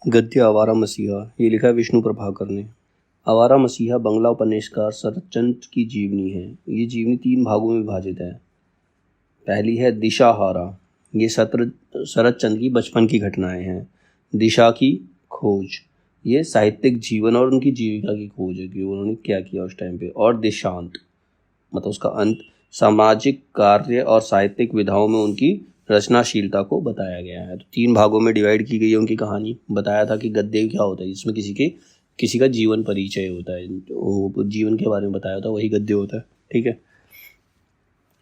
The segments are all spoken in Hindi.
गद्य आवारा मसीहा, ये लिखा है विष्णु प्रभाकर ने। आवारा मसीहा बंगला उपन्यासकार शरतचंद्र की जीवनी है। ये जीवनी 3 भागों में विभाजित है। पहली है दिशाहारा, ये शरतचंद्र की बचपन की घटनाएं हैं। दिशा की खोज, ये साहित्यिक जीवन और उनकी जीविका की खोज है कि उन्होंने क्या किया उस टाइम पे। और देशांत मतलब उसका अंत, सामाजिक कार्य और साहित्यिक विधाओं में उनकी रचनाशीलता को बताया गया है। तो 3 भागों में डिवाइड की गई है उनकी कहानी। बताया था कि गद्य क्या होता है, जिसमें किसी का जीवन परिचय होता है, तो जीवन के बारे में बताया होता है, वही गद्य होता है। ठीक है।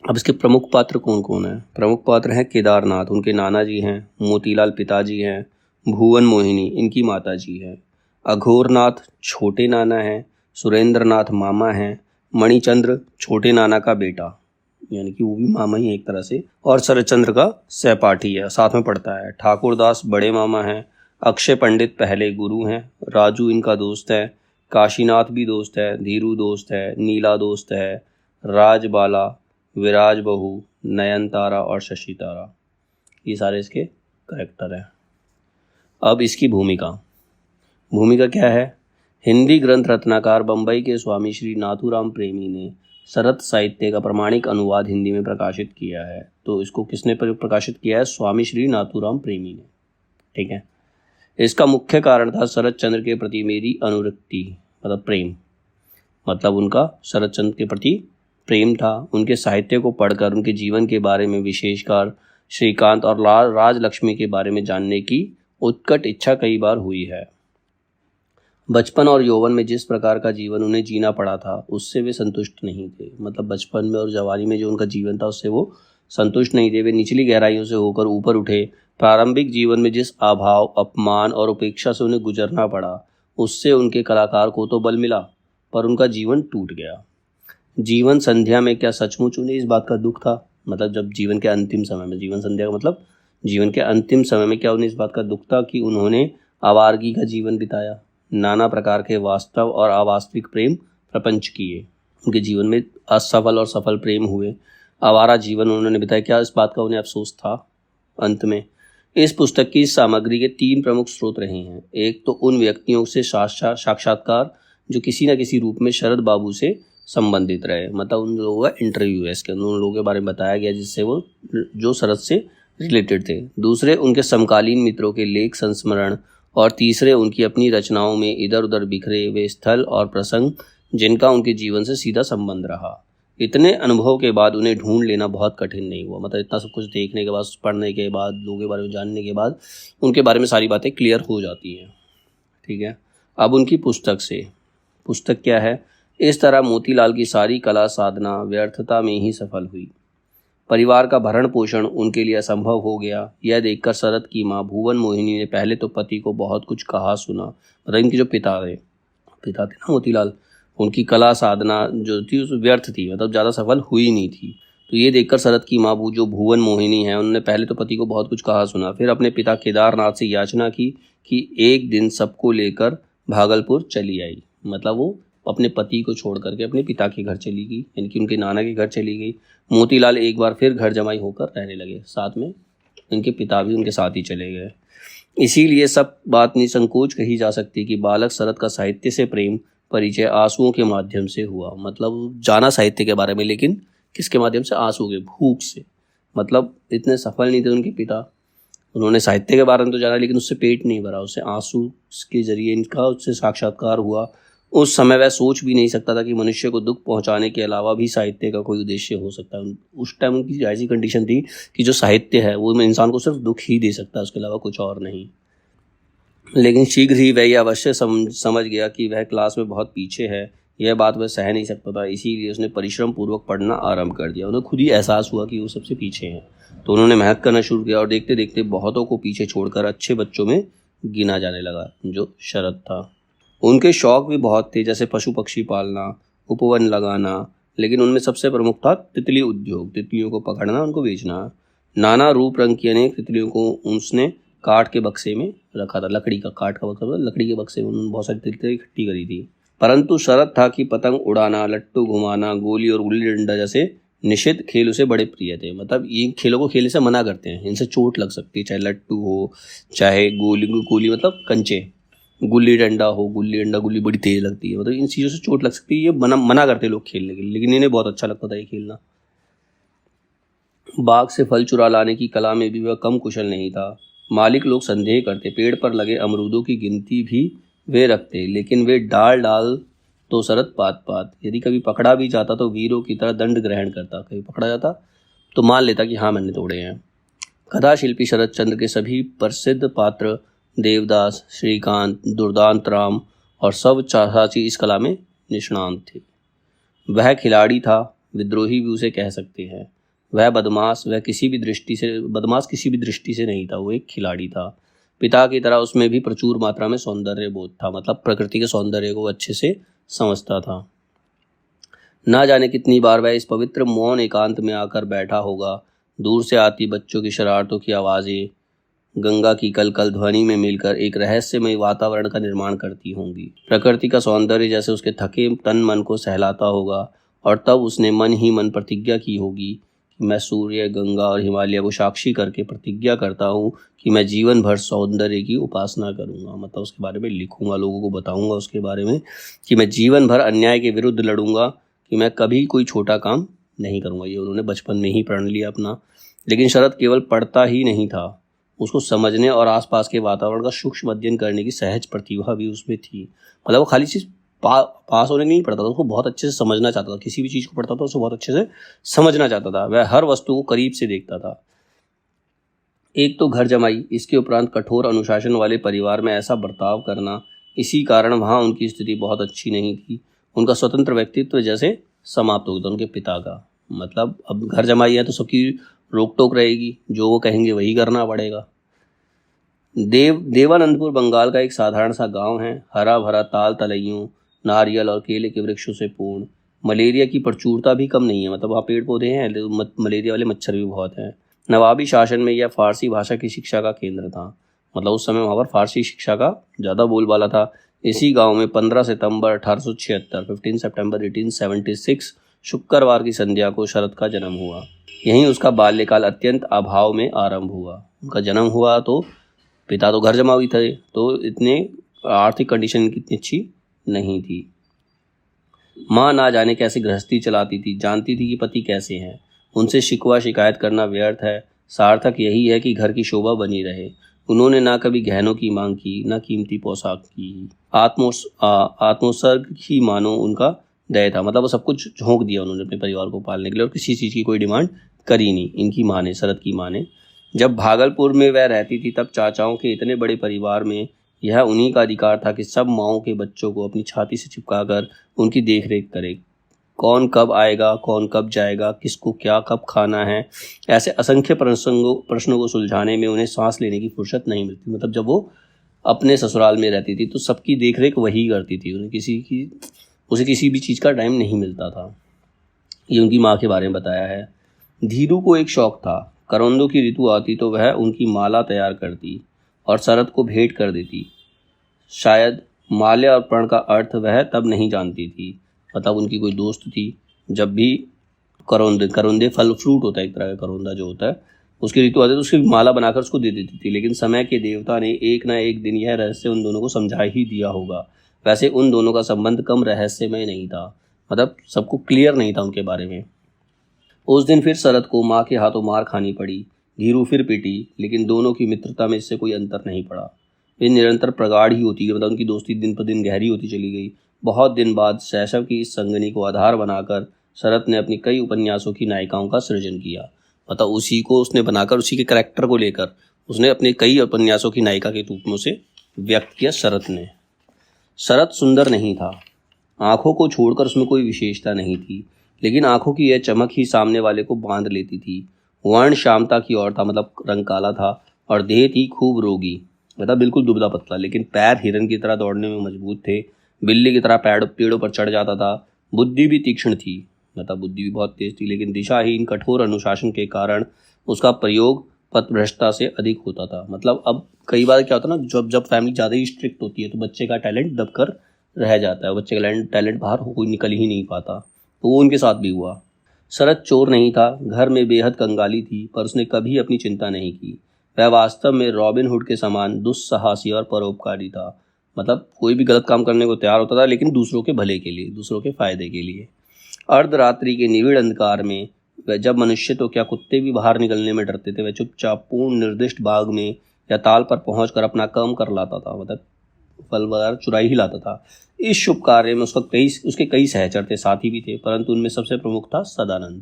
अब इसके प्रमुख पात्र कौन कौन है? प्रमुख पात्र हैं केदारनाथ, उनके नाना जी हैं। मोतीलाल पिताजी हैं। भुवन मोहिनी इनकी माता जी हैं। अघोरनाथ छोटे नाना हैं। सुरेंद्रनाथ मामा हैं। मणिचंद्र छोटे नाना का बेटा, यानी कि वो भी मामा ही एक तरह से, और शरतचंद्र का सहपाठी है, साथ में पढ़ता है। ठाकुरदास बड़े मामा हैं। अक्षय पंडित पहले गुरु हैं। राजू इनका दोस्त है। काशीनाथ भी दोस्त है। धीरू दोस्त है। नीला दोस्त है। राजबाला, विराज बहू, नयनतारा और शशि तारा, ये सारे इसके करेक्टर हैं। अब इसकी भूमिका क्या है? हिंदी ग्रंथ रत्नाकार बंबई के स्वामी श्री नाथूराम प्रेमी ने शरत साहित्य का प्रमाणिक अनुवाद हिंदी में प्रकाशित किया है। तो इसको किसने प्रकाशित किया है? स्वामी श्री नाथूराम प्रेमी ने। ठीक है। इसका मुख्य कारण था शरतचंद्र के प्रति मेरी अनुरक्ति, मतलब प्रेम, मतलब उनका शरतचंद्र के प्रति प्रेम था। उनके साहित्य को पढ़कर उनके जीवन के बारे में, विशेषकर श्रीकांत और राजलक्ष्मी के बारे में जानने की उत्कट इच्छा कई बार हुई है। बचपन और यौवन में जिस प्रकार का जीवन उन्हें जीना पड़ा था, उससे वे संतुष्ट नहीं थे। मतलब बचपन में और जवानी में जो उनका जीवन था, उससे वो संतुष्ट नहीं थे। वे निचली गहराइयों से होकर ऊपर उठे। प्रारंभिक जीवन में जिस अभाव, अपमान और उपेक्षा से उन्हें गुजरना पड़ा, उससे उनके कलाकार को तो बल मिला, पर उनका जीवन टूट गया। जीवन संध्या में क्या सचमुच उन्हें इस बात का दुख था? मतलब जब जीवन के अंतिम समय में, जीवन संध्या का मतलब जीवन के अंतिम समय में, क्या उन्हें इस बात का दुख था कि उन्होंने आवारगी का जीवन बिताया, नाना प्रकार के वास्तव और अवास्तविक प्रेम प्रपंच किए, उनके जीवन में असफल और सफल प्रेम हुए, आवारा जीवन उन्होंने बिताया, क्या इस बात का उन्हें अफसोस था? अंत में इस पुस्तक की सामग्री के 3 प्रमुख स्रोत रहे हैं। एक तो उन व्यक्तियों से साक्षात्कार जो किसी न किसी रूप में शरद बाबू से संबंधित रहे, मतलब उन लोगों का इंटरव्यू है इसके अंदर, उन लोगों के बारे में बताया गया जिससे वो जो शरद से रिलेटेड थे। दूसरे उनके समकालीन मित्रों के लेख संस्मरण, और तीसरे उनकी अपनी रचनाओं में इधर उधर बिखरे वे स्थल और प्रसंग जिनका उनके जीवन से सीधा संबंध रहा। इतने अनुभव के बाद उन्हें ढूंढ लेना बहुत कठिन नहीं हुआ। मतलब इतना सब कुछ देखने के बाद, पढ़ने के बाद, लोगों के बारे में जानने के बाद उनके बारे में सारी बातें क्लियर हो जाती हैं। ठीक है। अब उनकी पुस्तक क्या है? इस तरह मोतीलाल की सारी कला साधना व्यर्थता में ही सफल हुई। परिवार का भरण पोषण उनके लिए असंभव हो गया। यह देखकर शरद की माँ भुवन मोहिनी ने पहले तो पति को बहुत कुछ कहा सुना। मतलब इनके जो पिता थे ना मोतीलाल, उनकी कला साधना जो थी उस व्यर्थ थी, मतलब ज़्यादा सफल हुई नहीं थी। तो ये देखकर शरद की माँ जो भुवन मोहिनी है, उन्होंने पहले तो पति को बहुत कुछ कहा सुना, फिर अपने पिता केदारनाथ से याचना की कि एक दिन सबको लेकर भागलपुर चली आई। मतलब वो अपने पति को छोड़ करके अपने पिता के घर चली गई, यानी कि उनके नाना के घर चली गई। मोतीलाल एक बार फिर घर जमाई होकर रहने लगे, साथ में उनके पिता भी उनके साथ ही चले गए। इसीलिए सब बात निसंकोच कही जा सकती कि बालक शरद का साहित्य से प्रेम परिचय आंसुओं के माध्यम से हुआ। मतलब जाना साहित्य के बारे में, लेकिन किसके माध्यम से? आंसू के, भूख से। मतलब इतने सफल नहीं थे उनके पिता, उन्होंने साहित्य के बारे में तो जाना, लेकिन उससे पेट नहीं भरा, उससे आंसू के जरिए इनका उससे साक्षात्कार हुआ। उस समय वह सोच भी नहीं सकता था कि मनुष्य को दुख पहुंचाने के अलावा भी साहित्य का कोई उद्देश्य हो सकता है। उस टाइम उनकी ऐसी कंडीशन थी कि जो साहित्य है वो इंसान को सिर्फ दुख ही दे सकता है, उसके अलावा कुछ और नहीं। लेकिन शीघ्र ही वह यह अवश्य समझ गया कि वह क्लास में बहुत पीछे है। यह बात वह सह नहीं सकता था, इसीलिए उसने परिश्रम पूर्वक पढ़ना आरंभ कर दिया। उन्हें खुद ही एहसास हुआ कि वो सबसे पीछे हैं, तो उन्होंने मेहनत करना शुरू किया और देखते देखते बहुतों को पीछे छोड़कर अच्छे बच्चों में गिना जाने लगा, जो शरद था। उनके शौक भी बहुत थे, जैसे पशु पक्षी पालना, उपवन लगाना, लेकिन उनमें सबसे प्रमुख था तितली उद्योग, तितलियों को पकड़ना, उनको बेचना। नाना रूप रंग की अनेक तितलियों को उसने काठ के बक्से में रखा था। लकड़ी का, काठ का बक्सा, लकड़ी के बक्से में उन्होंने बहुत सारी तितलियां इकट्ठी करी थी। परंतु शरत था कि पतंग उड़ाना, लट्टू घुमाना, गोली और गुल्ली डंडा जैसे निषिद्ध खेल उसे बड़े प्रिय थे, मतलब ये खेलों को खेलने से मना करते हैं, इनसे चोट लग सकती है, चाहे लट्टू हो, चाहे गोली गोली मतलब कंचे, गुल्ली डंडा हो, गुल्ली डंडा गुल्ली बड़ी तेज लगती है, मतलब इन चीज़ों से चोट लग सकती है, ये मना करते हैं लोग खेलने के लिए, लेकिन इन्हें बहुत अच्छा लगता था ये खेलना। बाग से फल चुरा लाने की कला में भी वह कम कुशल नहीं था। मालिक लोग संदेह करते, पेड़ पर लगे अमरूदों की गिनती भी वे रखते, लेकिन वे डाल डाल तो शरत पात पात। यदि कभी पकड़ा भी जाता तो वीरों की तरह दंड ग्रहण करता, कभी पकड़ा जाता तो मान लेता कि हाँ मैंने तोड़े हैं। कथा शिल्पी शरत चंद्र के सभी प्रसिद्ध पात्र देवदास, श्रीकांत, दुर्दांत राम और सब चाचाची इस कला में निष्णांत थे। वह खिलाड़ी था, विद्रोही भी उसे कह सकते हैं। वह बदमाश किसी भी दृष्टि से नहीं था, वो एक खिलाड़ी था। पिता की तरह उसमें भी प्रचुर मात्रा में सौंदर्य बोध था, मतलब प्रकृति के सौंदर्य को अच्छे से समझता था। ना जाने कितनी बार वह इस पवित्र मौन एकांत में आकर बैठा होगा। दूर से आती बच्चों की शरारतों की आवाज़ें गंगा की कल कल ध्वनि में मिलकर एक रहस्यमय वातावरण का निर्माण करती होंगी। प्रकृति का सौंदर्य जैसे उसके थके तन मन को सहलाता होगा, और तब उसने मन ही मन प्रतिज्ञा की होगी कि मैं सूर्य, गंगा और हिमालय को साक्षी करके प्रतिज्ञा करता हूँ कि मैं जीवन भर सौंदर्य की उपासना करूँगा, मतलब उसके बारे में लिखूँगा, लोगों को बताऊँगा उसके बारे में कि मैं जीवन भर अन्याय के विरुद्ध लड़ूंगा, कि मैं कभी कोई छोटा काम नहीं करूँगा। ये उन्होंने बचपन में ही प्रण लिया अपना। लेकिन शरद केवल पढ़ता ही नहीं था, उसको समझने और आसपास के वातावरण का सूक्ष्म अध्ययन करने की सहज प्रतिभा भी उसमें थी। मतलब वो खाली चीज़ पास होने नहीं पड़ता था, उसको बहुत अच्छे से समझना चाहता था। किसी भी चीज़ को पढ़ता था उसको बहुत अच्छे से समझना चाहता था, वह हर वस्तु को करीब से देखता था। एक तो घर जमाई, इसके उपरांत कठोर अनुशासन वाले परिवार में ऐसा बर्ताव करना, इसी कारण वहाँ उनकी स्थिति बहुत अच्छी नहीं थी। उनका स्वतंत्र व्यक्तित्व जैसे समाप्त हो गया था उनके पिता का। मतलब अब घर जमाई है तो सबकी रोक टोक रहेगी, जो वो कहेंगे वही करना पड़ेगा। देवानंदपुर बंगाल का एक साधारण सा गांव है, हरा भरा ताल तलैयों, नारियल और केले के वृक्षों से पूर्ण। मलेरिया की प्रचुरता भी कम नहीं है, मतलब वहाँ पेड़ पौधे हैं, मलेरिया वाले मच्छर भी बहुत हैं। नवाबी शासन में यह फारसी भाषा की शिक्षा का केंद्र था, मतलब उस समय वहाँ पर फारसी शिक्षा का ज़्यादा बोलबाला था। इसी गांव में 15 सितंबर 1876 15 सितंबर 1876 शुक्रवार की संध्या को शरद का जन्म हुआ। यहीं उसका बाल्यकाल अत्यंत अभाव में आरंभ हुआ। उनका जन्म हुआ तो पिता तो घर जमावी थे, तो इतने आर्थिक कंडीशन कितनी अच्छी नहीं थी। माँ ना जाने कैसे गृहस्थी चलाती थी, जानती थी कि पति कैसे हैं। उनसे शिकवा शिकायत करना व्यर्थ है, सार्थक यही है कि घर की शोभा बनी रहे। उन्होंने ना कभी गहनों की मांग की, ना कीमती पोशाक की। आत्मोत्सर्ग ही मानो उनका दया था, मतलब वो सब कुछ झोंक दिया उन्होंने अपने परिवार को पालने के लिए, और किसी चीज़ की कोई डिमांड करी नहीं। इनकी माँ ने, शरद की माँ ने। जब भागलपुर में वह रहती थी तब चाचाओं के इतने बड़े परिवार में यह उन्हीं का अधिकार था कि सब माओं के बच्चों को अपनी छाती से चिपकाकर उनकी देख रेख करे। कौन कब आएगा, कौन कब जाएगा, किसको क्या कब खाना है, ऐसे असंख्य प्रश्नों को सुलझाने में उन्हें सांस लेने की फुर्सत नहीं मिलती। मतलब जब वो अपने ससुराल में रहती थी तो सबकी देख रेख वही करती थी, उसे किसी भी चीज़ का टाइम नहीं मिलता था। ये उनकी माँ के बारे में बताया है। धीरू को एक शौक था, करौंदों की ऋतु आती तो वह उनकी माला तैयार करती और शरद को भेंट कर देती। शायद माल्या और प्रण का अर्थ वह तब नहीं जानती थी। मतलब उनकी कोई दोस्त थी, जब भी करौंदे फल फ्रूट होता है एक तरह का, करौंदा जो होता है, उसकी ऋतु आती तो उसकी माला बनाकर उसको दे देती थी। लेकिन समय के देवता ने एक ना एक दिन यह रहस्य उन दोनों को समझा ही दिया होगा। वैसे उन दोनों का संबंध कम रहस्यमय नहीं था, मतलब सबको क्लियर नहीं था उनके बारे में। उस दिन फिर शरद को माँ के हाथों मार खानी पड़ी। धीरू फिर पिटी, लेकिन दोनों की मित्रता में इससे कोई अंतर नहीं पड़ा। वे निरंतर प्रगाढ़ ही होती गई, मतलब उनकी दोस्ती दिन पर दिन गहरी होती चली गई। बहुत दिन बाद शैशव की इस संगनी को आधार बनाकर शरद ने अपनी कई उपन्यासों की नायिकाओं का सृजन किया। मतलब उसी को उसने बनाकर, उसी के कैरेक्टर को लेकर उसने अपने कई उपन्यासों की नायिका के रूप में उसे व्यक्त किया शरद ने। शरद सुंदर नहीं था, आंखों को छोड़कर उसमें कोई विशेषता नहीं थी, लेकिन आंखों की यह चमक ही सामने वाले को बांध लेती थी। वर्ण श्यामता की ओर था, मतलब रंग काला था, और देह थी खूब रोगी, मतलब बिल्कुल दुबला पतला, लेकिन पैर हिरन की तरह दौड़ने में मजबूत थे। बिल्ली की तरह पेड़ों पर चढ़ जाता था। बुद्धि भी तीक्ष्ण थी, मतलब बुद्धि भी बहुत तेज थी, लेकिन दिशाहीन कठोर अनुशासन के कारण उसका प्रयोग पथभ्रष्टता से अधिक होता था। मतलब अब कई बार क्या होता है ना, जब फैमिली ज़्यादा ही स्ट्रिक्ट होती है तो बच्चे का टैलेंट दबकर रह जाता है, बच्चे का टैलेंट बाहर कोई निकल ही नहीं पाता। तो वो उनके साथ भी हुआ। शरद चोर नहीं था, घर में बेहद कंगाली थी, पर उसने कभी अपनी चिंता नहीं की। वह वास्तव में रॉबिन हुड के समान दुस्साहसी और परोपकारी था। मतलब कोई भी गलत काम करने को तैयार होता था, लेकिन दूसरों के भले के लिए, दूसरों के फायदे के लिए। अर्धरात्रि के निविड़ अंधकार में वह, जब मनुष्य तो क्या कुत्ते भी बाहर निकलने में डरते थे, वह चुपचाप पूर्ण निर्दिष्ट बाग में या ताल पर पहुंचकर अपना काम कर लाता था। मतलब फल वगैरह चुरा ही लाता था। इस शुभ कार्य में उसके कई सहचर थे, साथी भी थे, परंतु उनमें सबसे प्रमुख था सदानंद।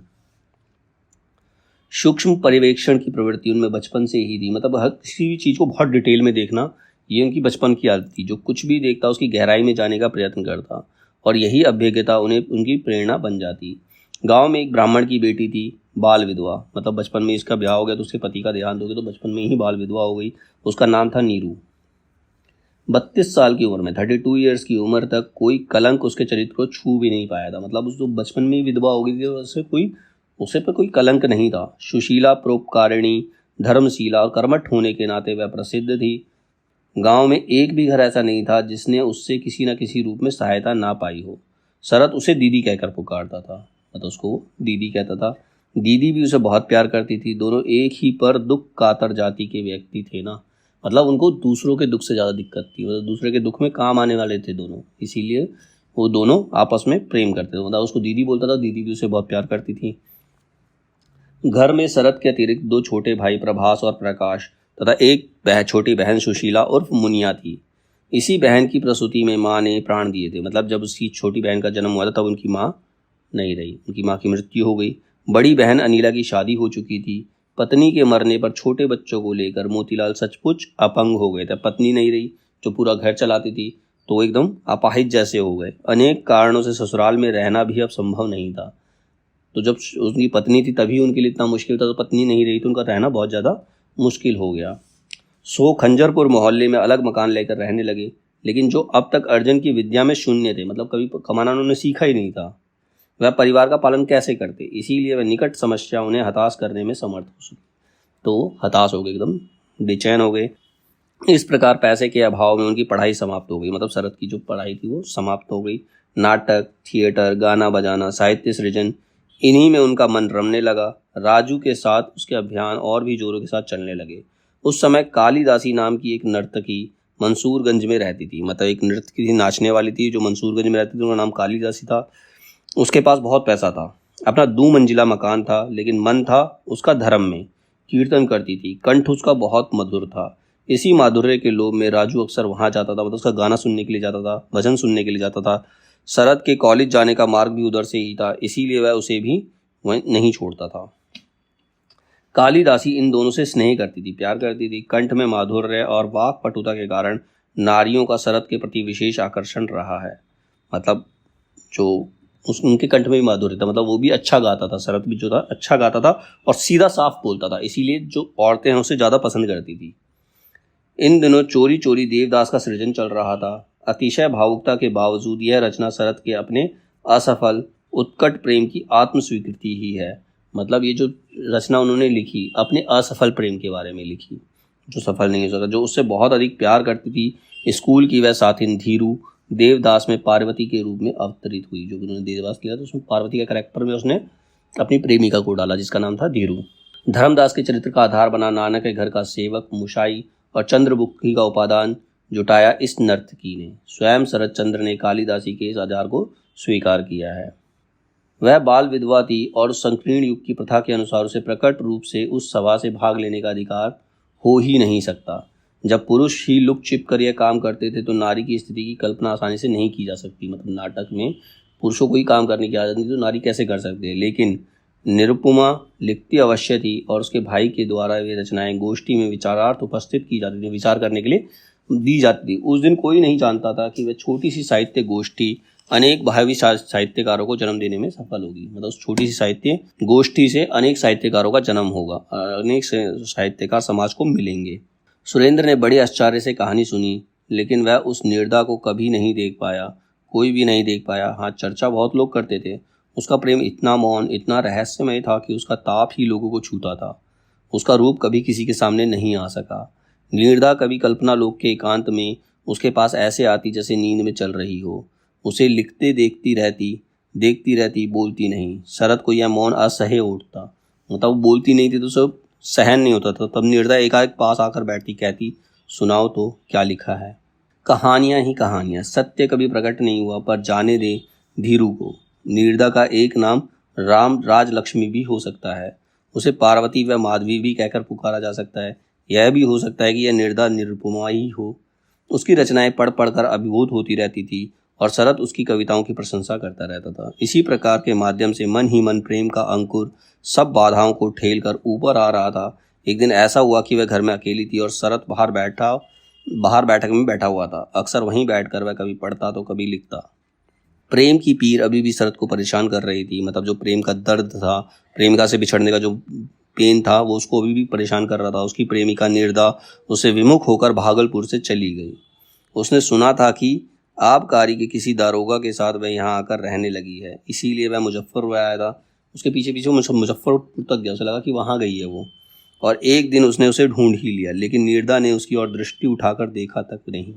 सूक्ष्म पर्यवेक्षण की प्रवृत्ति उनमें बचपन से ही थी। मतलब हर किसी भी चीज़ को बहुत डिटेल में देखना, ये उनकी बचपन की आदत थी। जो कुछ भी देखता उसकी गहराई में जाने का प्रयत्न करता, और यही अभ्यगता उन्हें उनकी प्रेरणा बन जाती। गांव में एक ब्राह्मण की बेटी थी, बाल विधवा। मतलब बचपन में इसका ब्याह हो गया तो उसके पति का देहांत हो गया, तो बचपन में ही बाल विधवा हो गई। उसका नाम था नीरू। 32 साल की उम्र में, 32 ईयर्स की उम्र तक कोई कलंक उसके चरित्र को छू भी नहीं पाया था। मतलब उस जो बचपन में ही विधवा हो गई थी, उसे पर कोई कलंक नहीं था। सुशीला, परोपकारिणी, धर्मशीला और कर्मठ होने के नाते वह प्रसिद्ध थी। गांव में एक भी घर ऐसा नहीं था जिसने उससे किसी न किसी रूप में सहायता ना पाई हो। शरद उसे दीदी कहकर पुकारता था। मतलब उसको दीदी कहता था। दीदी भी उसे बहुत प्यार करती थी। दोनों एक ही पर दुख कातर जाति के व्यक्ति थे ना। मतलब उनको दूसरों के दुख से ज़्यादा दिक्कत थी। मतलब दूसरे के दुख में काम आने वाले थे दोनों, इसीलिए वो दोनों आपस में प्रेम करते थे। मतलब उसको दीदी बोलता था, दीदी भी उसे बहुत प्यार करती थी। घर में शरद के अतिरिक्त 2 छोटे भाई प्रभास और प्रकाश तथा एक छोटी बहन सुशीला उर्फ मुनिया थी। इसी बहन की प्रसूति में माँ ने प्राण दिए थे। मतलब जब उसकी छोटी बहन का जन्म हुआ था तब उनकी माँ नहीं रही, उनकी माँ की मृत्यु हो गई। बड़ी बहन अनीला की शादी हो चुकी थी। पत्नी के मरने पर छोटे बच्चों को लेकर मोतीलाल सचमुच अपंग हो गए थे। पत्नी नहीं रही जो पूरा घर चलाती थी, तो वो एकदम अपाहिज जैसे हो गए। अनेक कारणों से ससुराल में रहना भी अब संभव नहीं था। तो जब उनकी पत्नी थी तभी उनके लिए इतना मुश्किल था, तो पत्नी नहीं रही तो उनका रहना बहुत ज़्यादा मुश्किल हो गया। सो खंजरपुर मोहल्ले में अलग मकान लेकर रहने लगे, लेकिन जो अब तक अर्जुन की विद्या में शून्य थे, मतलब कभी कमाना उन्होंने सीखा ही नहीं था, वह परिवार का पालन कैसे करते। इसीलिए वह निकट समस्या उन्हें हताश करने में समर्थ हो सकी। तो हताश हो गए, एकदम बेचैन हो गए। इस प्रकार पैसे के अभाव में उनकी पढ़ाई समाप्त हो गई। मतलब शरद की जो पढ़ाई थी वो समाप्त हो गई। नाटक, थिएटर, गाना बजाना, साहित्य सृजन, इन्हीं में उनका मन रमने लगा। राजू के साथ उसके अभियान और भी जोरों के साथ चलने लगे। उस समय कालीदासी नाम की एक नर्तकी मंसूरगंज में रहती थी। मतलब एक नृत्य थी, नाचने वाली थी, जो मंसूरगंज में रहती थी। उनका नाम कालीदासी था। उसके पास बहुत पैसा था, अपना 2 मंजिला मकान था, लेकिन मन था उसका धर्म में। कीर्तन करती थी, कंठ उसका बहुत मधुर था। इसी माधुर्य के लोभ में राजू अक्सर वहां जाता था। मतलब उसका गाना सुनने के लिए जाता था, भजन सुनने के लिए जाता था। शरद के कॉलेज जाने का मार्ग भी उधर से ही था, इसीलिए वह उसे भी वह नहीं छोड़ता था। कालीदासी इन दोनों से स्नेह करती थी, प्यार करती थी। कंठ में माधुर्य और वाक पटुता के कारण नारियों का शरद के प्रति विशेष आकर्षण रहा है। मतलब जो उनके कंठ में भी माधुर्य था, मतलब वो भी अच्छा गाता था। शरद भी जो था अच्छा गाता था और सीधा साफ बोलता था, इसीलिए जो औरतें हैं उसे ज़्यादा पसंद करती थी। इन दिनों चोरी चोरी देवदास का सृजन चल रहा था। अतिशय भावुकता के बावजूद यह रचना शरद के अपने असफल उत्कट प्रेम की आत्म स्वीकृति ही है। मतलब ये जो रचना उन्होंने लिखी अपने असफल प्रेम के बारे में लिखी, जो सफल नहीं हो सका, जो उससे बहुत अधिक प्यार करती थी। स्कूल की वह साथिन धीरू देवदास में पार्वती के रूप में अवतरित हुई। जो उन्होंने देवदास लिया था उसमें पार्वती का कैरेक्टर में उसने अपनी प्रेमिका को डाला, जिसका नाम था धीरू। धर्मदास के चरित्र का आधार बना नानक के घर का सेवक मुशाई और चंद्रमुखी का उपादान जुटाया इस नर्तकी ने। स्वयं शरद चंद्र ने कालिदासी के इस आधार को स्वीकार किया है। वह बाल विधवा थी और संकीर्ण युग की प्रथा के अनुसार उसे प्रकट रूप से उस सभा से भाग लेने का अधिकार हो ही नहीं सकता। जब पुरुष ही लुक छिप कर यह काम करते थे तो नारी की स्थिति की कल्पना आसानी से नहीं की जा सकती। मतलब नाटक में पुरुषों को ही काम करने की आदत नहीं तो नारी कैसे कर सकते हैं। लेकिन निरुपमा लिखती अवश्य थी और उसके भाई के द्वारा वे रचनाएं गोष्ठी में विचारार्थ उपस्थित की जाती थी, विचार करने के लिए दी जाती थी। उस दिन कोई नहीं जानता था कि वह छोटी सी साहित्य गोष्ठी अनेक भावी साहित्यकारों को जन्म देने में सफल होगी। मतलब उस छोटी सी साहित्य गोष्ठी से अनेक साहित्यकारों का जन्म होगा, अनेक साहित्यकार समाज को मिलेंगे। सुरेंद्र ने बड़े आश्चर्य से कहानी सुनी, लेकिन वह उस निर्दा को कभी नहीं देख पाया, कोई भी नहीं देख पाया। हाँ, चर्चा बहुत लोग करते थे। उसका प्रेम इतना मौन, इतना रहस्यमय था कि उसका ताप ही लोगों को छूता था। उसका रूप कभी किसी के सामने नहीं आ सका। निर्दा कभी कल्पना लोक के एकांत में उसके पास ऐसे आती जैसे नींद में चल रही हो, उसे लिखते देखती रहती, देखती रहती, बोलती नहीं। शरद को यह मौन असह्य उठता, मतलब वो बोलती नहीं थी तो सब सहन नहीं होता था। तब निर्दा एकाएक पास आकर बैठती, कहती, सुनाओ तो क्या लिखा है। कहानियां ही कहानियां, सत्य कभी प्रकट नहीं हुआ, पर जाने दे धीरू को। निर्दा का एक नाम राम राजलक्ष्मी भी हो सकता है, उसे पार्वती व माधवी भी कहकर पुकारा जा सकता है। यह भी हो सकता है कि यह निर्दा निरुपमा ही हो। उसकी रचनाएं पढ़ पढ़कर अभिभूत होती रहती थी और शरद उसकी कविताओं की प्रशंसा करता रहता था। इसी प्रकार के माध्यम से मन ही मन प्रेम का अंकुर सब बाधाओं को ठेल कर ऊपर आ रहा था। एक दिन ऐसा हुआ कि वह घर में अकेली थी और शरद बाहर बैठक में बैठा हुआ था। अक्सर वहीं बैठकर वह कभी पढ़ता तो कभी लिखता। प्रेम की पीर अभी भी शरद को परेशान कर रही थी, मतलब जो प्रेम का दर्द था, प्रेमिका से बिछड़ने का जो पेन था, वो उसको अभी भी परेशान कर रहा था। उसकी प्रेमिका निर्दा उससे विमुख होकर भागलपुर से चली गई। उसने सुना था कि आबकारी के किसी दारोगा के साथ वह यहाँ आकर रहने लगी है, इसीलिए वह मुजफ्फरपुर आया था। उसके पीछे पीछे मुजफ्फरपुर तक गया, उसे लगा कि वहाँ गई है वो, और एक दिन उसने उसे ढूंढ ही लिया, लेकिन निर्दा ने उसकी ओर दृष्टि उठाकर देखा तक नहीं।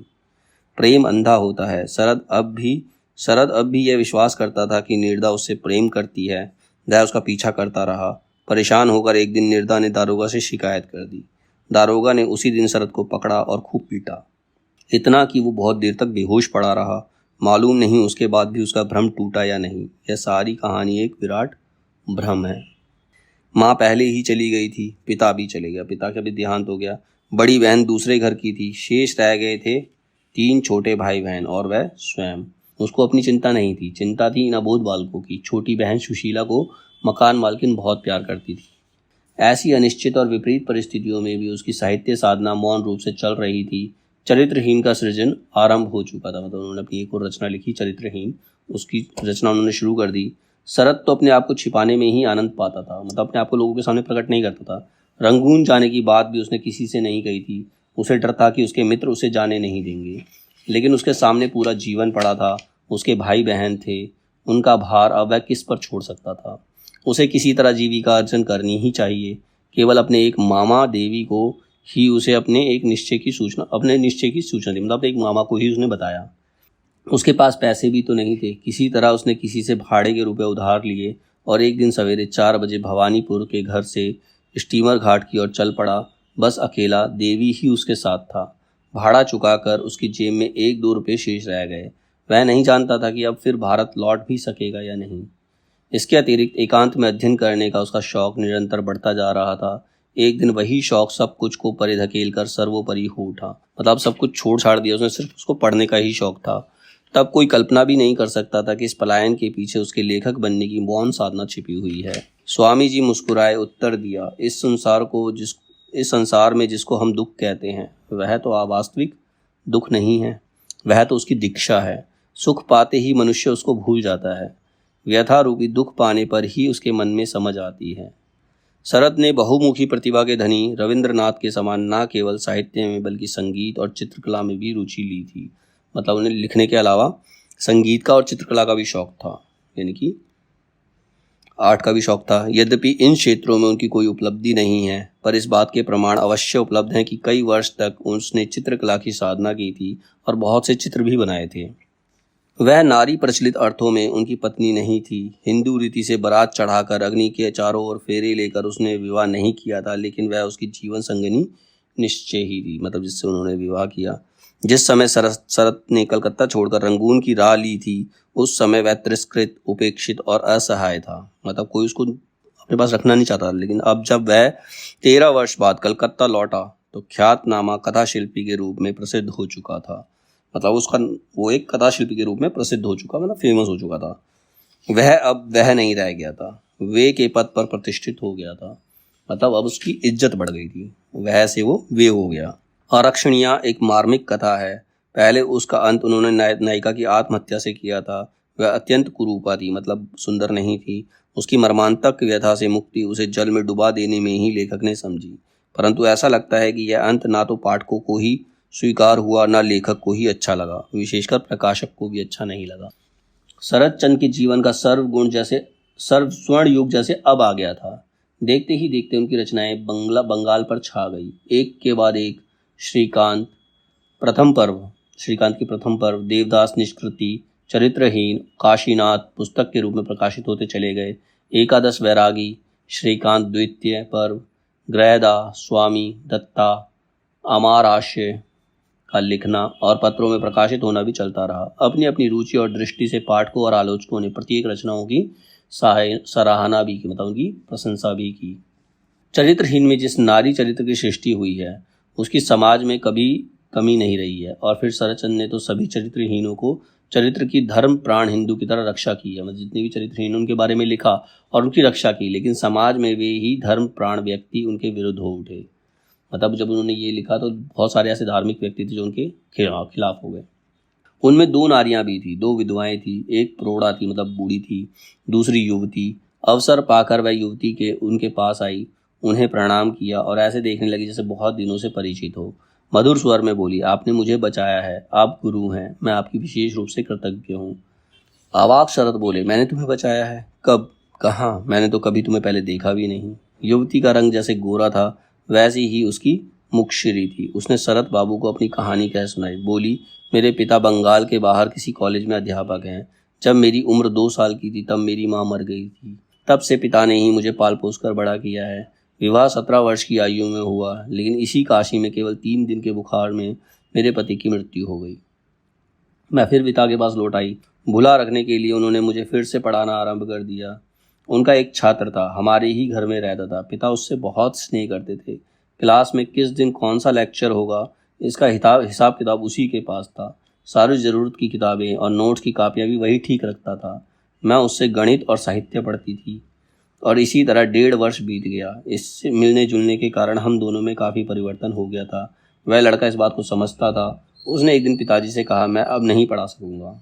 प्रेम अंधा होता है। शरद अब भी यह विश्वास करता था कि निर्दा उससे प्रेम करती है। वह उसका पीछा करता रहा। परेशान होकर एक दिन निर्दा ने दारोगा से शिकायत कर दी। दारोगा ने उसी दिन शरद को पकड़ा और खूब पीटा, इतना कि वो बहुत देर तक बेहोश पड़ा रहा। मालूम नहीं उसके बाद भी उसका भ्रम टूटा या नहीं। यह सारी कहानी एक विराट भ्रम है। माँ पहले ही चली गई थी, पिता भी चले गया, पिता का भी देहांत हो गया। बड़ी बहन दूसरे घर की थी। शेष रह गए थे 3 छोटे भाई बहन और वह स्वयं। उसको अपनी चिंता नहीं थी, चिंता थी इन अबोध बालकों की। छोटी बहन सुशीला को मकान मालकिन बहुत प्यार करती थी। ऐसी अनिश्चित और विपरीत परिस्थितियों में भी उसकी साहित्य साधना मौन रूप से चल रही थी। चरित्रहीन का सृजन आरंभ हो चुका था, मतलब उन्होंने अपनी एक और रचना लिखी चरित्रहीन, उसकी रचना उन्होंने शुरू कर दी। शरद तो अपने आप को छिपाने में ही आनंद पाता था, मतलब अपने आप को लोगों के सामने प्रकट नहीं करता था। रंगून जाने की बात भी उसने किसी से नहीं कही थी। उसे डर था कि उसके मित्र उसे जाने नहीं देंगे, लेकिन उसके सामने पूरा जीवन पड़ा था। उसके भाई बहन थे, उनका भार अब वह किस पर छोड़ सकता था। उसे किसी तरह जीविका अर्जन करनी ही चाहिए। केवल अपने एक मामा देवी को ही उसे अपने निश्चय की सूचना दी, मतलब अपने एक मामा को ही उसने बताया। उसके पास पैसे भी तो नहीं थे। किसी तरह उसने किसी से भाड़े के रुपए उधार लिए और एक दिन सवेरे 4 बजे भवानीपुर के घर से स्टीमर घाट की ओर चल पड़ा। बस अकेला, देवी ही उसके साथ था। भाड़ा चुकाकर उसकी जेब में 1-2 रुपये शेष रह गए। वह नहीं जानता था कि अब फिर भारत लौट भी सकेगा या नहीं। इसके अतिरिक्त एकांत में अध्ययन करने का उसका शौक निरंतर बढ़ता जा रहा था। एक दिन वही शौक सब कुछ को परे धकेल कर सर्वोपरि हो उठा, मतलब सब कुछ छोड़ छाड़ दिया उसने, सिर्फ उसको पढ़ने का ही शौक था। तब कोई कल्पना भी नहीं कर सकता था कि इस पलायन के पीछे उसके लेखक बनने की मौन साधना छिपी हुई है। स्वामी जी मुस्कुराए, उत्तर दिया, इस संसार में जिसको हम दुख कहते हैं, वह तो अवास्तविक दुख नहीं है, वह तो उसकी दीक्षा है। सुख पाते ही मनुष्य उसको भूल जाता है। व्यथा रूपी दुख पाने पर ही उसके मन में समझ आती है। शरद ने बहुमुखी प्रतिभा के धनी रविंद्रनाथ के समान न केवल साहित्य में बल्कि संगीत और चित्रकला में भी रुचि ली थी। मतलब उन्हें लिखने के अलावा संगीत का और चित्रकला का भी शौक था, यानी कि आर्ट का भी शौक था। यद्यपि इन क्षेत्रों में उनकी कोई उपलब्धि नहीं है, पर इस बात के प्रमाण अवश्य उपलब्ध हैं कि कई वर्ष तक उसने चित्रकला की साधना की थी और बहुत से चित्र भी बनाए थे। वह नारी प्रचलित अर्थों में उनकी पत्नी नहीं थी। हिंदू रीति से बारात चढ़ाकर अग्नि के चारों ओर फेरे लेकर उसने विवाह नहीं किया था, लेकिन वह उसकी जीवन संगिनी निश्चय ही थी, मतलब जिससे उन्होंने विवाह किया। जिस समय शरद ने कलकत्ता छोड़कर रंगून की राह ली थी, उस समय वह तिरस्कृत, उपेक्षित और असहाय था, मतलब कोई उसको अपने पास रखना नहीं चाहता। लेकिन अब जब वह 13 वर्ष बाद कलकत्ता लौटा तो ख्यातनामा कथा शिल्पी के रूप में प्रसिद्ध हो चुका था। मतलब उसका वो एक कथा शिल्पी के रूप में प्रसिद्ध हो चुका, मतलब फेमस हो चुका था। वह अब वह नहीं रह गया था, वे के पद पर प्रतिष्ठित हो गया था, मतलब अब उसकी इज्जत बढ़ गई थी। वह से वो वे हो गया। आरक्षणिया एक मार्मिक कथा है। पहले उसका अंत उन्होंने नायिका की आत्महत्या से किया था। वह अत्यंत कुरूपा थी, मतलब सुंदर नहीं थी। उसकी मर्मांतक व्यथा से मुक्ति उसे जल में डुबा देने में ही लेखक ने समझी। परंतु ऐसा लगता है कि यह अंत ना तो पाठकों को ही स्वीकार हुआ, न लेखक को ही अच्छा लगा, विशेषकर प्रकाशक को भी अच्छा नहीं लगा। शरद चंद्र के जीवन का सर्व स्वर्ण युग जैसे अब आ गया था। देखते ही देखते उनकी रचनाएं बंगाल पर छा गई। एक के बाद एक श्रीकांत की प्रथम पर्व, देवदास निष्कृति, चरित्रहीन, काशीनाथ पुस्तक के रूप में प्रकाशित होते चले गए। एकादश वैरागी, श्रीकांत द्वितीय पर्व, ग्रहदा, स्वामी दत्ता, अमाराश्य का लिखना और पत्रों में प्रकाशित होना भी चलता रहा। अपनी अपनी रुचि और दृष्टि से पाठकों और आलोचकों ने प्रत्येक रचनाओं की सराहना भी की, मतलब उनकी प्रशंसा भी की। चरित्रहीन में जिस नारी चरित्र की सृष्टि हुई है उसकी समाज में कभी कमी नहीं रही है। और फिर शरतचंद्र ने तो सभी चरित्रहीनों को चरित्र की धर्म प्राण हिंदू की तरह रक्षा की है। मतलब जितने भी चरित्रहीन उनके बारे में लिखा और उनकी रक्षा की, लेकिन समाज में वे ही धर्म प्राण व्यक्ति उनके विरुद्ध हो उठे। मतलब जब उन्होंने ये लिखा तो बहुत सारे ऐसे धार्मिक व्यक्ति थे जो उनके खिलाफ हो गए। उनमें दो नारियां भी थी, दो विधवाएं थी। एक प्रौढ़ा थी, मतलब बूढ़ी थी, दूसरी युवती। अवसर पाकर वह युवती के उनके पास आई, उन्हें प्रणाम किया और ऐसे देखने लगी जैसे बहुत दिनों से परिचित हो। मधुर स्वर में बोली, आपने मुझे बचाया है, आप गुरु हैं, मैं आपकी विशेष रूप से कृतज्ञ हूँ। अवाक शरत बोले, मैंने तुम्हें बचाया है? कब? कहाँ? मैंने तो कभी तुम्हें पहले देखा भी नहीं। युवती का रंग जैसे गोरा था वैसी ही उसकी मुखश्री थी। उसने शरत बाबू को अपनी कहानी कह सुनाई। बोली, मेरे पिता बंगाल के बाहर किसी कॉलेज में अध्यापक हैं। जब मेरी उम्र 2 साल की थी तब मेरी माँ मर गई थी। तब से पिता ने ही मुझे पाल पोस कर बड़ा किया है। विवाह 17 वर्ष की आयु में हुआ, लेकिन इसी काशी में केवल 3 दिन के बुखार में मेरे पति की मृत्यु हो गई। मैं फिर पिता के पास लौट आई। भुला रखने के लिए उन्होंने मुझे फिर से पढ़ाना आरंभ कर दिया। उनका एक छात्र था, हमारे ही घर में रहता था। पिता उससे बहुत स्नेह करते थे। क्लास में किस दिन कौन सा लेक्चर होगा इसका हिसाब किताब उसी के पास था। सारी ज़रूरत की किताबें और नोट्स की कापियाँ भी वही ठीक रखता था। मैं उससे गणित और साहित्य पढ़ती थी और इसी तरह 1.5 वर्ष बीत गया। इससे मिलने जुलने के कारण हम दोनों में काफ़ी परिवर्तन हो गया था। वह लड़का इस बात को समझता था। उसने एक दिन पिताजी से कहा, मैं अब नहीं पढ़ा सकूंगा।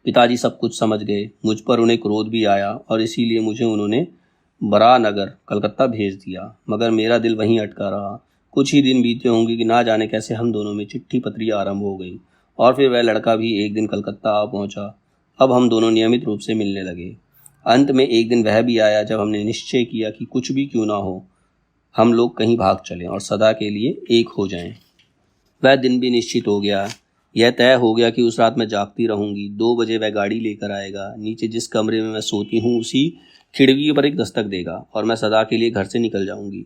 पिताजी सब कुछ समझ गए। मुझ पर उन्हें क्रोध भी आया और इसीलिए मुझे उन्होंने बरानगर कलकत्ता भेज दिया। मगर मेरा दिल वहीं अटका रहा। कुछ ही दिन बीते होंगे कि ना जाने कैसे हम दोनों में चिट्ठी पत्री आरंभ हो गई और फिर वह लड़का भी एक दिन कलकत्ता आ पहुंचा। अब हम दोनों नियमित रूप से मिलने लगे। अंत में एक दिन वह भी आया जब हमने निश्चय किया कि कुछ भी क्यों ना हो हम लोग कहीं भाग चलें और सदा के लिए एक हो जाएं। वह दिन भी निश्चित हो गया। यह तय हो गया कि उस रात मैं जागती रहूंगी। 2 बजे वह गाड़ी लेकर आएगा। नीचे जिस कमरे में मैं सोती हूँ उसी खिड़की पर एक दस्तक देगा और मैं सदा के लिए घर से निकल जाऊंगी।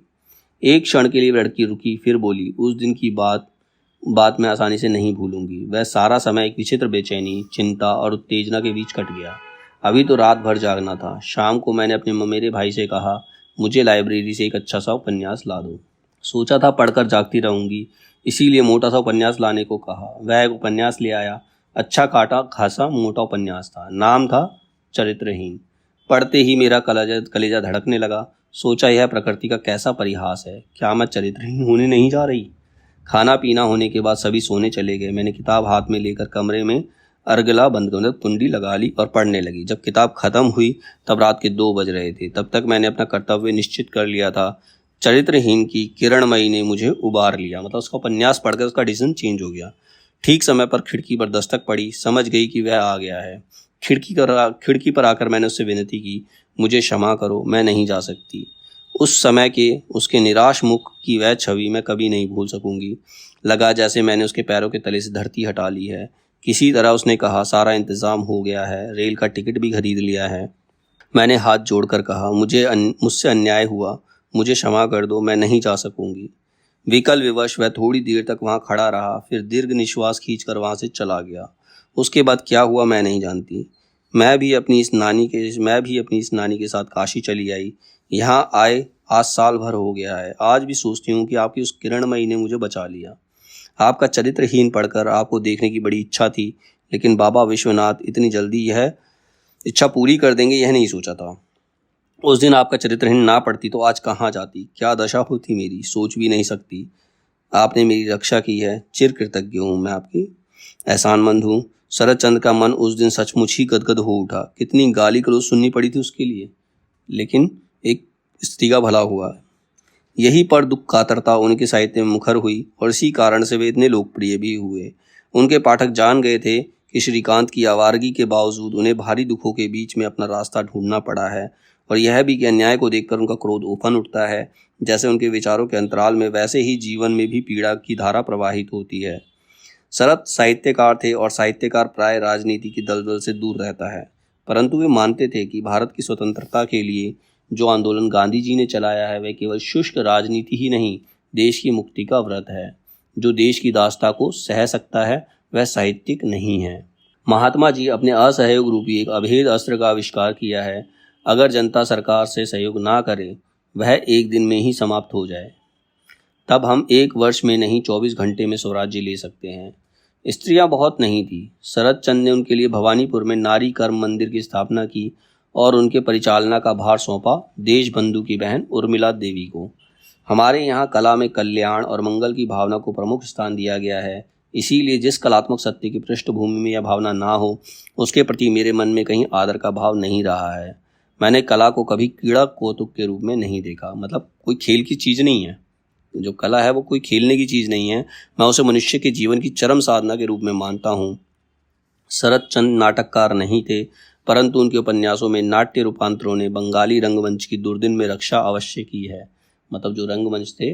एक क्षण के लिए लड़की रुकी, फिर बोली, उस दिन की बात मैं आसानी से नहीं भूलूंगी। वह सारा समय एक विचित्र बेचैनी, चिंता और उत्तेजना के बीच कट गया। अभी तो रात भर जागना था। शाम को मैंने अपने ममेरे भाई से कहा, मुझे लाइब्रेरी से एक अच्छा सा उपन्यास ला दो। सोचा था पढ़कर जागती रहूंगी, इसीलिए मोटा सा उपन्यास लाने को कहा। वह एक उपन्यास ले आया। अच्छा काटा खासा मोटा उपन्यास था। नाम था चरित्रहीन। पढ़ते ही मेरा कलेजा धड़कने लगा। सोचा, यह प्रकृति का कैसा परिहास है। क्या मैं चरित्रहीन होने नहीं जा रही? खाना पीना होने के बाद सभी सोने चले गए। मैंने किताब हाथ में लेकर कमरे में अर्गला बंद कर कुंडी लगा ली और पढ़ने लगी। जब किताब खत्म हुई तब रात के 2 बज रहे थे। तब तक मैंने अपना कर्तव्य निश्चित कर लिया था। चरित्रहीन की किरणमयी ने मुझे उबार लिया। मतलब उसका उपन्यास पढ़कर उसका डिसीजन चेंज हो गया। ठीक समय पर खिड़की पर दस्तक पड़ी। समझ गई कि वह आ गया है। खिड़की पर आकर मैंने उससे विनती की, मुझे क्षमा करो, मैं नहीं जा सकती। उस समय के उसके निराश मुख की वह छवि मैं कभी नहीं भूल सकूंगी। लगा जैसे मैंने उसके पैरों के तले से धरती हटा ली है। किसी तरह उसने कहा, सारा इंतजाम हो गया है, रेल का टिकट भी खरीद लिया है। मैंने हाथ जोड़कर कहा, मुझसे अन्याय हुआ, मुझे क्षमा कर दो, मैं नहीं जा सकूंगी। विकल विवश वह थोड़ी देर तक वहां खड़ा रहा, फिर दीर्घ निश्वास खींचकर वहां से चला गया। उसके बाद क्या हुआ मैं नहीं जानती। मैं भी अपनी इस नानी के साथ काशी चली आई। यहाँ आए आज साल भर हो गया है। आज भी सोचती हूँ कि आपकी उस किरणमयी ने मुझे बचा लिया। आपका चरित्रहीन पढ़कर आपको देखने की बड़ी इच्छा थी, लेकिन बाबा विश्वनाथ इतनी जल्दी यह इच्छा पूरी कर देंगे यह नहीं सोचा था। उस दिन आपका चरित्रहीन ना पढ़ती तो आज कहाँ जाती, क्या दशा होती मेरी, सोच भी नहीं सकती। आपने मेरी रक्षा की है, चिर कृतज्ञ हूँ। मैं आपकी एहसानमंद हूँ। शरतचंद्र का मन उस दिन सचमुच ही गदगद हो उठा। कितनी गाली गलौज सुननी पड़ी थी उसके लिए, लेकिन एक स्त्री का भला हुआ। यही पर दुख कातरता उनके साहित्य में मुखर हुई और इसी कारण से वे इतने लोकप्रिय भी हुए। उनके पाठक जान गए थे कि श्रीकांत की आवारगी के बावजूद उन्हें भारी दुखों के बीच में अपना रास्ता ढूंढना पड़ा है और यह भी कि अन्याय को देखकर उनका क्रोध उफन उठता है। जैसे उनके विचारों के अंतराल में वैसे ही जीवन में भी पीड़ा की धारा प्रवाहित होती है। शरत साहित्यकार थे और साहित्यकार प्राय राजनीति की दलदल से दूर रहता है, परंतु वे मानते थे कि भारत की स्वतंत्रता के लिए जो आंदोलन गांधी जी ने चलाया है वह केवल शुष्क राजनीति ही नहीं, देश की मुक्ति का व्रत है। जो देश की दास्ता को सह सकता है वह साहित्यिक नहीं है। महात्मा जी अपने असहयोग रूपी एक अभेद अस्त्र का आविष्कार किया है। अगर जनता सरकार से सहयोग ना करे, वह एक दिन में ही समाप्त हो जाए, तब हम 1 वर्ष में नहीं 24 घंटे में स्वराज्य ले सकते हैं। स्त्रियां बहुत नहीं थी। शरत चंद ने उनके लिए भवानीपुर में नारी कर्म मंदिर की स्थापना की और उनके परिचालना का भार सौंपा देशबंधु की बहन उर्मिला देवी को। हमारे यहाँ कला में कल्याण और मंगल की भावना को प्रमुख स्थान दिया गया है। इसीलिए जिस कलात्मक सत्य की पृष्ठभूमि में यह भावना ना हो, उसके प्रति मेरे मन में कहीं आदर का भाव नहीं रहा है। मैंने कला को कभी कीड़ा कौतुक के रूप में नहीं देखा। मतलब कोई खेल की चीज़ नहीं है। जो कला है वो कोई खेलने की चीज़ नहीं है। मैं उसे मनुष्य के जीवन की चरम साधना के रूप में मानता हूँ। शरत चंद नाटककार नहीं थे, परंतु उनके उपन्यासों में नाट्य रूपांतरों ने बंगाली रंगमंच की दुर्दिन में रक्षा अवश्य की है। मतलब जो रंगमंच थे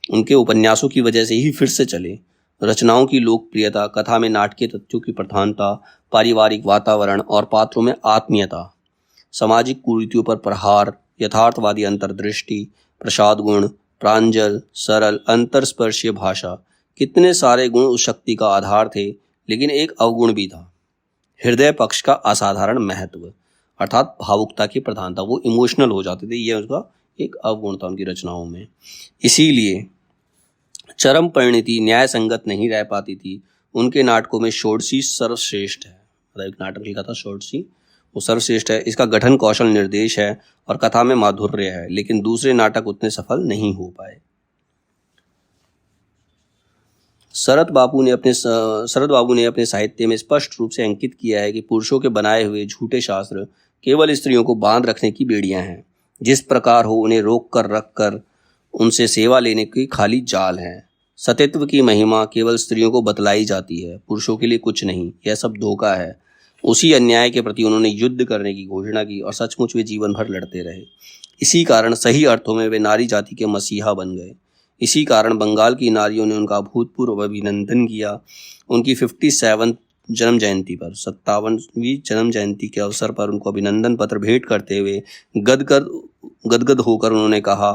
उनके उपन्यासों की वजह से ही फिर से चले। रचनाओं की लोकप्रियता, कथा में नाटकीय तथ्यों की प्रधानता, पारिवारिक वातावरण और पात्रों में आत्मीयता, सामाजिक कुरीतियों पर प्रहार, यथार्थवादी अंतर्दृष्टि, प्रसाद गुण, प्रांजल, सरल, अंतरस्पर्शीय भाषा, कितने सारे गुण उस शक्ति का आधार थे। लेकिन एक अवगुण भी था, हृदय पक्ष का असाधारण महत्व, अर्थात भावुकता की प्रधानता। वो इमोशनल हो जाते थे, ये उसका एक अवगुण था उनकी रचनाओं में। इसीलिए चरम परिणति न्याय संगत नहीं रह पाती थी। उनके नाटकों में षोडशी सर्वश्रेष्ठ है। मतलब एक नाटक लिखा था षोडशी, वो सर्वश्रेष्ठ है। इसका गठन कौशल निर्देश है और कथा में माधुर्य है, लेकिन दूसरे नाटक उतने सफल नहीं हो पाए। शरत बाबू ने अपने साहित्य में स्पष्ट रूप से अंकित किया है कि पुरुषों के बनाए हुए झूठे शास्त्र केवल स्त्रियों को बांध रखने की बेड़ियां हैं। जिस प्रकार हो उन्हें रोक कर रख कर उनसे सेवा लेने की खाली जाल है। सतीत्व की महिमा केवल स्त्रियों को बतलाई जाती है, पुरुषों के लिए कुछ नहीं। यह सब धोखा है। उसी अन्याय के प्रति उन्होंने युद्ध करने की घोषणा की और सचमुच वे जीवन भर लड़ते रहे। इसी कारण सही अर्थों में वे नारी जाति के मसीहा बन गए। इसी कारण बंगाल की नारियों ने उनका अभूतपूर्व अभिनंदन किया। उनकी 57 जन्म जयंती पर 57वीं जन्म जयंती के अवसर पर उनको अभिनंदन पत्र भेंट करते हुए गदगद होकर उन्होंने कहा,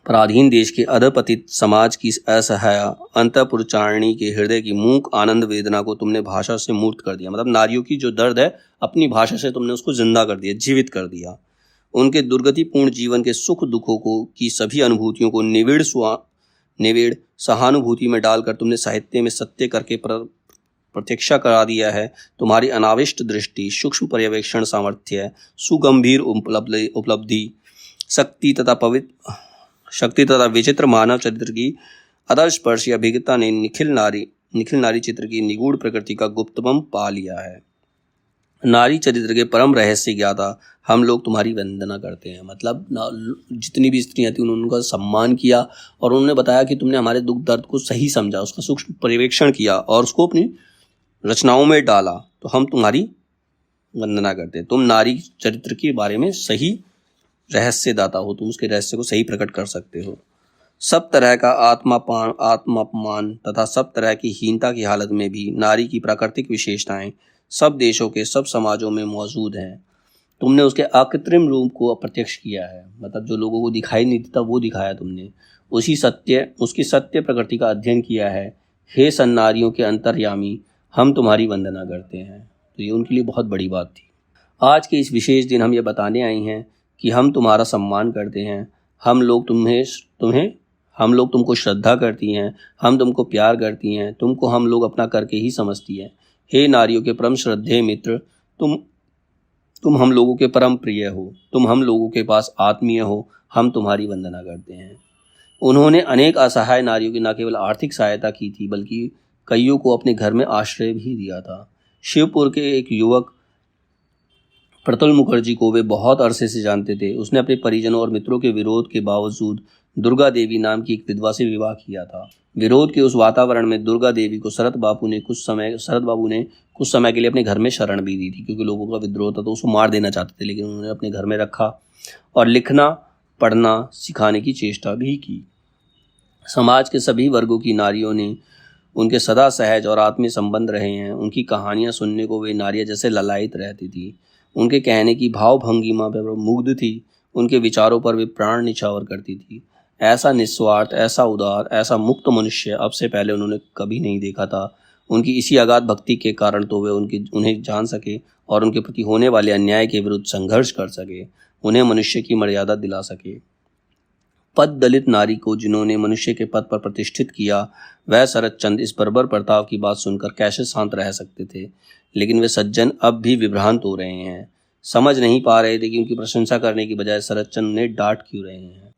पराधीन देश के अधपतित समाज की असहाय अंतःपुरचारिणी के हृदय की मूक आनंद वेदना को तुमने भाषा से मूर्त कर दिया। मतलब नारियों की जो दर्द है अपनी भाषा से तुमने उसको जिंदा कर दिया, जीवित कर दिया। उनके दुर्गतिपूर्ण जीवन के सुख दुखों को की सभी अनुभूतियों को निविड़ सहानुभूति में डालकर तुमने साहित्य में सत्य करके प्रत्यक्षा करा दिया है। तुम्हारी अनाविष्ट दृष्टि, सूक्ष्म पर्यवेक्षण सामर्थ्य, सुगंभीर उपलब्धि, शक्ति तथा विचित्र मानव चरित्र की अदर्शस्पर्शी अभिज्ञता ने निखिल नारी चित्र की निगूढ़ प्रकृति का गुप्तमम पा लिया है। नारी चरित्र के परम रहस्य ज्ञाता हम लोग तुम्हारी वंदना करते हैं। मतलब जितनी भी स्त्रियां थी उन्होंने उनका सम्मान किया और उन्होंने बताया कि तुमने हमारे दुख दर्द को सही समझा, उसका सूक्ष्म पर्यवेक्षण किया और उसको अपनी रचनाओं में डाला, तो हम तुम्हारी वंदना करते हैं। तुम नारी चरित्र के बारे में सही रहस्यदाता हो, तुम उसके रहस्य को सही प्रकट कर सकते हो। सब तरह का आत्मापमान तथा सब तरह की हीनता की हालत में भी नारी की प्राकृतिक विशेषताएं सब देशों के सब समाजों में मौजूद हैं। तुमने उसके अकृत्रिम रूप को अप्रत्यक्ष किया है। मतलब जो लोगों को दिखाई नहीं देता वो दिखाया तुमने। उसकी सत्य प्रकृति का अध्ययन किया है। हे सन्नारियों के अंतर्यामी, हम तुम्हारी वंदना करते हैं। तो ये उनके लिए बहुत बड़ी बात थी। आज के इस विशेष दिन हम ये बताने आए हैं कि हम तुम्हारा सम्मान करते हैं। हम लोग तुमको श्रद्धा करती हैं, हम तुमको प्यार करती हैं, तुमको हम लोग अपना करके ही समझती हैं। हे नारियों के परम श्रद्धेय मित्र, तुम हम लोगों के परम प्रिय हो, तुम हम लोगों के पास आत्मीय हो, हम तुम्हारी वंदना करते हैं। उन्होंने अनेक असहाय नारियों की न केवल आर्थिक सहायता की थी, बल्कि कईयों को अपने घर में आश्रय भी दिया था। शिवपुर के एक युवक प्रतुल मुखर्जी को वे बहुत अरसे से जानते थे। उसने अपने परिजनों और मित्रों के विरोध के बावजूद दुर्गा देवी नाम की एक विधवा से विवाह किया था। विरोध के उस वातावरण में दुर्गा देवी को शरत बाबू ने कुछ समय के लिए अपने घर में शरण भी दी थी, क्योंकि लोगों का विद्रोह था तो उसको मार देना चाहते थे, लेकिन उन्होंने अपने घर में रखा और लिखना पढ़ना सिखाने की चेष्टा भी की। समाज के सभी वर्गों की नारियों ने उनके सदा सहज और आत्मीय संबंध रहे हैं। उनकी कहानियां सुनने को वे नारियां जैसे ललायित रहती थी। उनके कहने की भाव भंगिमा पर वो मुग्ध थी। उनके विचारों पर वे प्राण निछावर करती थी। ऐसा निस्वार्थ, ऐसा उदार, ऐसा मुक्त मनुष्य अब से पहले उन्होंने कभी नहीं देखा था। उनकी इसी अगाध भक्ति के कारण तो वे उन्हें जान सके और उनके प्रति होने वाले अन्याय के विरुद्ध संघर्ष कर सके, उन्हें मनुष्य की मर्यादा दिला सके। पद दलित नारी को जिन्होंने मनुष्य के पद पर प्रतिष्ठित किया, वह शरद चंद इस बर्बर प्रताप की बात सुनकर कैसे शांत रह सकते थे। लेकिन वे सज्जन अब भी विभ्रांत हो रहे हैं, समझ नहीं पा रहे थे कि उनकी प्रशंसा करने की बजाय शरद चंद ने डांट क्यों रहे हैं।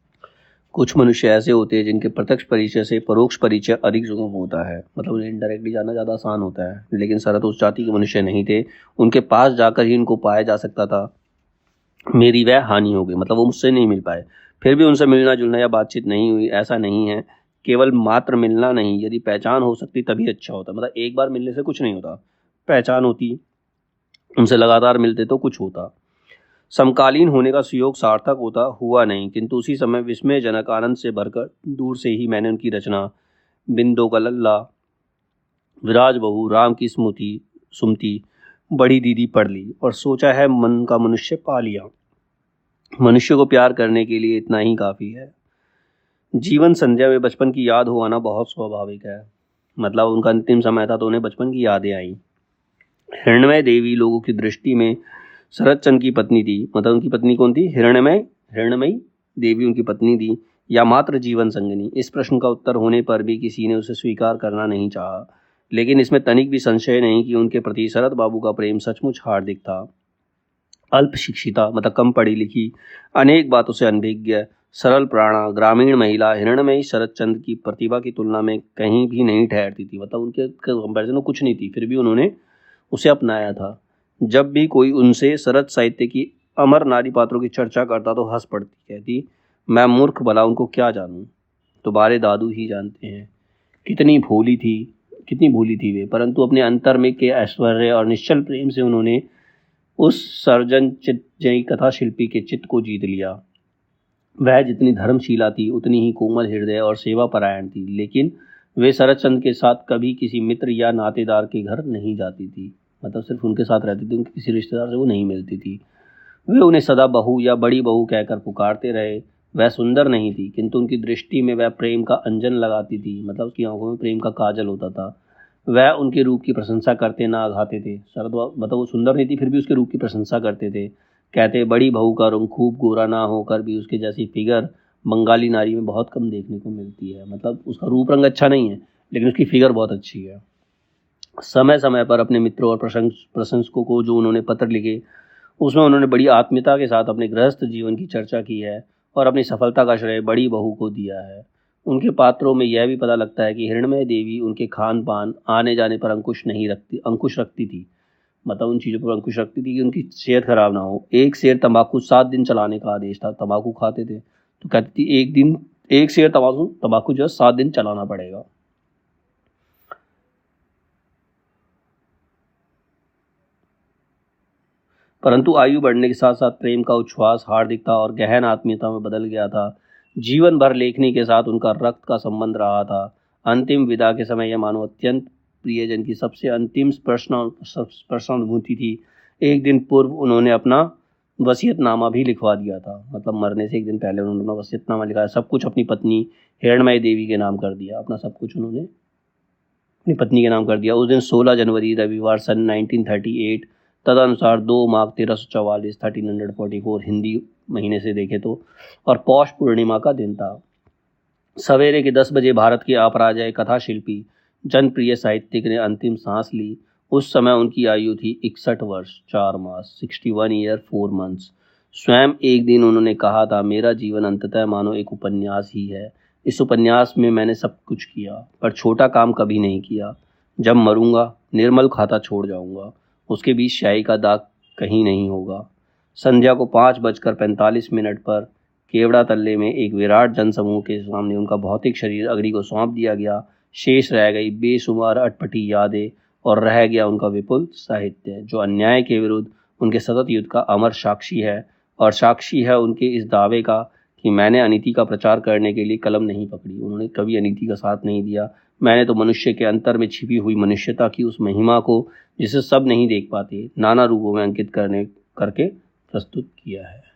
कुछ मनुष्य ऐसे होते हैं जिनके प्रत्यक्ष परिचय से परोक्ष परिचय अधिक सुगम होता है, मतलब उन्हें इनडायरेक्टली जाना ज़्यादा आसान होता है। लेकिन शरद उस जाति के मनुष्य नहीं थे, उनके पास जाकर ही उनको पाया जा सकता था। मेरी वह हानि हो गई, मतलब वो मुझसे नहीं मिल पाए। फिर भी उनसे मिलना जुलना या बातचीत नहीं हुई, ऐसा नहीं है। केवल मात्र मिलना नहीं, यदि पहचान हो सकती तभी अच्छा होता। मतलब एक बार मिलने से कुछ नहीं होता, पहचान होती, उनसे लगातार मिलते तो कुछ होता। समकालीन होने का सुयोग सार्थक होता, हुआ नहीं। किंतु उसी समय विस्मयजनक आनंद से भरकर दूर से ही मैंने उनकी रचना बिंदो का लल्ला, विराज बहू, राम की स्मृति, सुमति, बड़ी दीदी पढ़ ली और सोचा है मन का मनुष्य पा लिया। मनुष्य को प्यार करने के लिए इतना ही काफ़ी है। जीवन संध्या में बचपन की याद हो आना बहुत स्वाभाविक है। मतलब उनका अंतिम समय था तो उन्हें बचपन की यादें आई। हिरण्मय देवी लोगों की दृष्टि में शरद चंद की पत्नी थी। मतलब उनकी पत्नी कौन थी? हिरण्मयी देवी उनकी पत्नी थी या मात्र जीवन संगिनी। इस प्रश्न का उत्तर होने पर भी किसी ने उसे स्वीकार करना नहीं चाहा। लेकिन इसमें तनिक भी संशय नहीं कि उनके प्रति शरद बाबू का प्रेम सचमुच हार्दिक था। अल्प शिक्षिता, मतलब कम पढ़ी लिखी, अनेक बातों से अनभिज्ञ, सरल प्राणा, ग्रामीण महिला हिरण्मयी शरद चंद की प्रतिभा की तुलना में कहीं भी नहीं ठहरती थी। मतलब उनके कंपैरिजन में कुछ नहीं थी, फिर भी उन्होंने उसे अपनाया था। जब भी कोई उनसे शरद साहित्य की अमर नारी पात्रों की चर्चा करता तो हंस पड़ती, कहती मैं मूर्ख, भला उनको क्या जानूं, तुम्हारे दादू ही जानते हैं। कितनी भोली थी वे, परंतु अपने अंतर में के ऐश्वर्य और निश्चल प्रेम से उन्होंने उस सर्जन चित्तजयी कथा शिल्पी के चित्त को जीत लिया। वह जितनी धर्मशीला थी उतनी ही कोमल हृदय और सेवा परायण थी। लेकिन वे शरद चंद के साथ कभी किसी मित्र या नातेदार के घर नहीं जाती थी। मतलब सिर्फ उनके साथ रहती थी, उनके किसी रिश्तेदार से वो नहीं मिलती थी। वे उन्हें सदा बहू या बड़ी बहू कहकर पुकारते रहे। वह सुंदर नहीं थी, किंतु उनकी दृष्टि में वह प्रेम का अंजन लगाती थी। मतलब उसकी आंखों में प्रेम का काजल होता था। वह उनके रूप की प्रशंसा करते ना आघाते थे। मतलब वो सुंदर नहीं थी, फिर भी उसके रूप की प्रशंसा करते थे। कहते बड़ी बहू का रंग खूब गोरा ना होकर भी उसके जैसी फिगर बंगाली नारी में बहुत कम देखने को मिलती है। मतलब उसका रूप रंग अच्छा नहीं है, लेकिन उसकी फिगर बहुत अच्छी है। समय समय पर अपने मित्रों और प्रशंसकों को जो उन्होंने पत्र लिखे, उसमें उन्होंने बड़ी आत्मीयता के साथ अपने गृहस्थ जीवन की चर्चा की है और अपनी सफलता का श्रेय बड़ी बहू को दिया है। उनके पात्रों में यह भी पता लगता है कि हिरण्मय देवी उनके खान पान, आने जाने पर अंकुश रखती थी। मतलब उन चीज़ों पर अंकुश रखती थी कि उनकी सेहत खराब ना हो। एक शेर तंबाकू 7 दिन चलाने का आदेश था। तंबाकू खाते थे तो कहती थी एक शेर तंबाकू जो है 7 दिन चलाना पड़ेगा। परंतु आयु बढ़ने के साथ साथ प्रेम का उच्छ्वास हार्दिकता और गहन आत्मीयता में बदल गया था। जीवन भर लेखनी के साथ उनका रक्त का संबंध रहा था। अंतिम विदा के समय यह मानो अत्यंत प्रियजन की सबसे अंतिम स्पर्शानुभूति थी। एक दिन पूर्व उन्होंने अपना वसीयतनामा भी लिखवा दिया था। मतलब मरने से एक दिन पहले उन्होंने अपना वसीयतनामा लिखा। सब कुछ अपनी पत्नी हिरण्मयी देवी के नाम कर दिया। अपना सब कुछ उन्होंने अपनी पत्नी के नाम कर दिया। उस दिन 16 जनवरी रविवार सन 1938, तदनुसार 2 माघ 1344 1344 हिंदी महीने से देखे तो, और पौष पूर्णिमा का दिन था। सवेरे के 10 बजे भारत के अपराजय कथा शिल्पी, जनप्रिय साहित्यिक ने अंतिम सांस ली। उस समय उनकी आयु थी 61 वर्ष 4 मास, 61 ईयर 4 मंथ्स। स्वयं एक दिन उन्होंने कहा था, मेरा जीवन अंततः मानो एक उपन्यास ही है। इस उपन्यास में मैंने सब कुछ किया, पर छोटा काम कभी नहीं किया। जब मरूंगा निर्मल खाता छोड़ जाऊंगा, उसके बीच स्याही का दाग कहीं नहीं होगा। संध्या को 5:45 पर केवड़ा तल्ले में एक विराट जनसमूह के सामने उनका भौतिक शरीर अग्नि को सौंप दिया गया। शेष रह गई बेशुमार अटपटी यादें और रह गया उनका विपुल साहित्य, जो अन्याय के विरुद्ध उनके सतत युद्ध का अमर साक्षी है। और साक्षी है उनके इस दावे का कि मैंने अनीति का प्रचार करने के लिए कलम नहीं पकड़ी, उन्होंने कभी अनीति का साथ नहीं दिया। मैंने तो मनुष्य के अंतर में छिपी हुई मनुष्यता की उस महिमा को, जिसे सब नहीं देख पाते, नाना रूपों में अंकित करके प्रस्तुत किया है।